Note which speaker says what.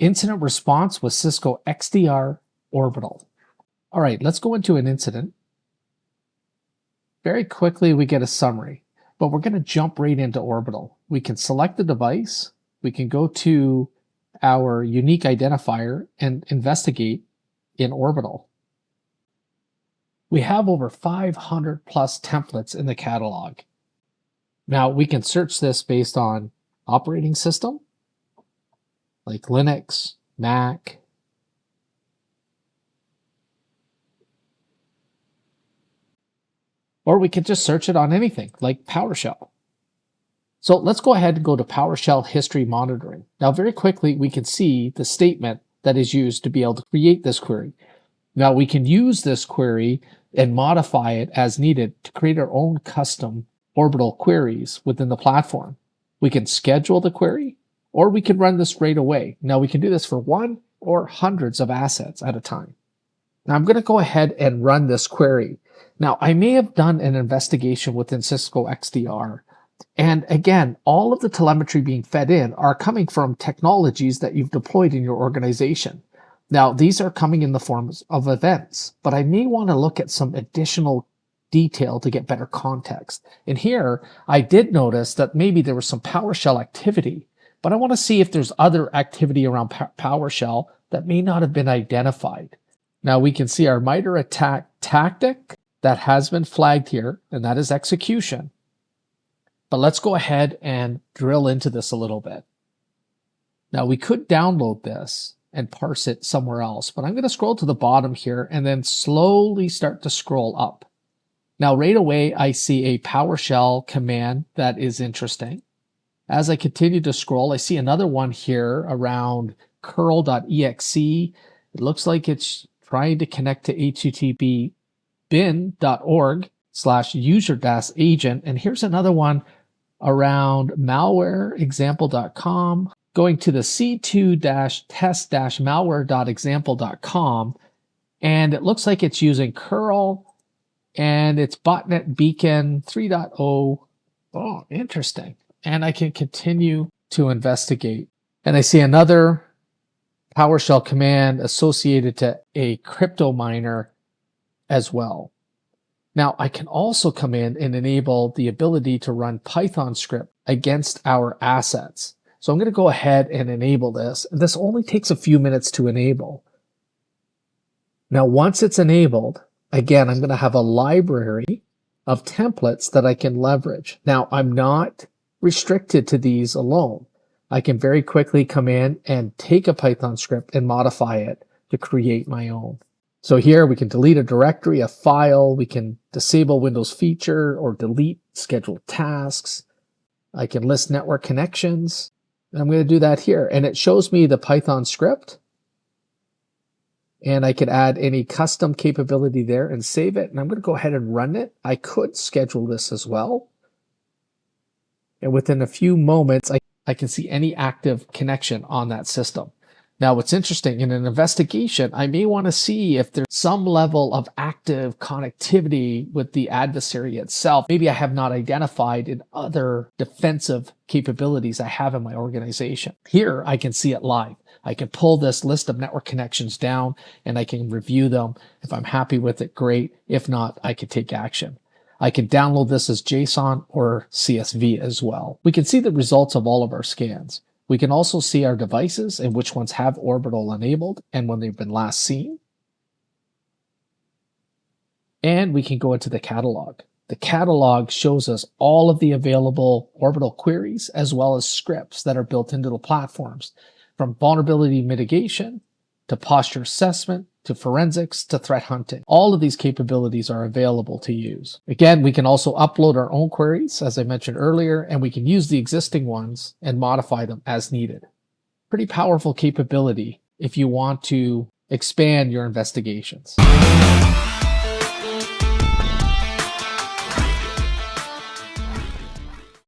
Speaker 1: Incident response with Cisco XDR Orbital. All right, let's go into an incident. Very quickly, we get a summary, but we're going to jump right into Orbital. We can select the device. We can go to our unique identifier and investigate in Orbital. We have over 500 plus templates in the catalog. Now we can search this based on operating system, like Linux, Mac, or we could just search it on anything like PowerShell. So let's go ahead and go to PowerShell history monitoring. Now very quickly, we can see the statement that is used to be able to create this query. Now we can use this query and modify it as needed to create our own custom Orbital queries within the platform. We can schedule the query, or we can run this right away. Now we can do this for one or hundreds of assets at a time. Now I'm going to go ahead and run this query. Now I may have done an investigation within Cisco XDR. And again, all of the telemetry being fed in are coming from technologies that you've deployed in your organization. Now these are coming in the forms of events, but I may want to look at some additional detail to get better context. And here I did notice that maybe there was some PowerShell activity, but I want to see if there's other activity around PowerShell that may not have been identified. Now we can see our MITRE attack tactic that has been flagged here, and that is execution. But let's go ahead and drill into this a little bit. Now we could download this and parse it somewhere else, but I'm going to scroll to the bottom here and then slowly start to scroll up. Now right away, I see a PowerShell command that is interesting. As I continue to scroll, I see another one here around curl.exe. It looks like it's trying to connect to http bin.org/user-agent. And here's another one around malwareexample.com, going to the c2-test-malware.example.com. And it looks like it's using curl and it's botnet beacon 3.0. Oh, interesting. And I can continue to investigate. And I see another PowerShell command associated to a crypto miner as well. Now I can also come in and enable the ability to run Python script against our assets. So I'm going to go ahead and enable this. This only takes a few minutes to enable. Now once it's enabled, again, I'm going to have a library of templates that I can leverage. Now I'm not restricted to these alone. I can very quickly come in and take a Python script and modify it to create my own. So here we can delete a directory, a file, we can disable Windows feature or delete scheduled tasks. I can list network connections. And I'm going to do that here. And it shows me the Python script. And I could add any custom capability there and save it. And I'm going to go ahead and run it. I could schedule this as well. And within a few moments, I can see any active connection on that system. Now, what's interesting, in an investigation, I may want to see if there's some level of active connectivity with the adversary itself. Maybe I have not identified in other defensive capabilities I have in my organization. Here, I can see it live. I can pull this list of network connections down and I can review them. If I'm happy with it, great. If not, I can take action. I can download this as JSON or CSV as well. We can see the results of all of our scans. We can also see our devices and which ones have Orbital enabled and when they've been last seen. And we can go into the catalog. The catalog shows us all of the available Orbital queries as well as scripts that are built into the platforms, from vulnerability mitigation to posture assessment to forensics to threat hunting. All of these capabilities are available to use. Again, we can also upload our own queries, as I mentioned earlier, and we can use the existing ones and modify them as needed. Pretty powerful capability if you want to expand your investigations.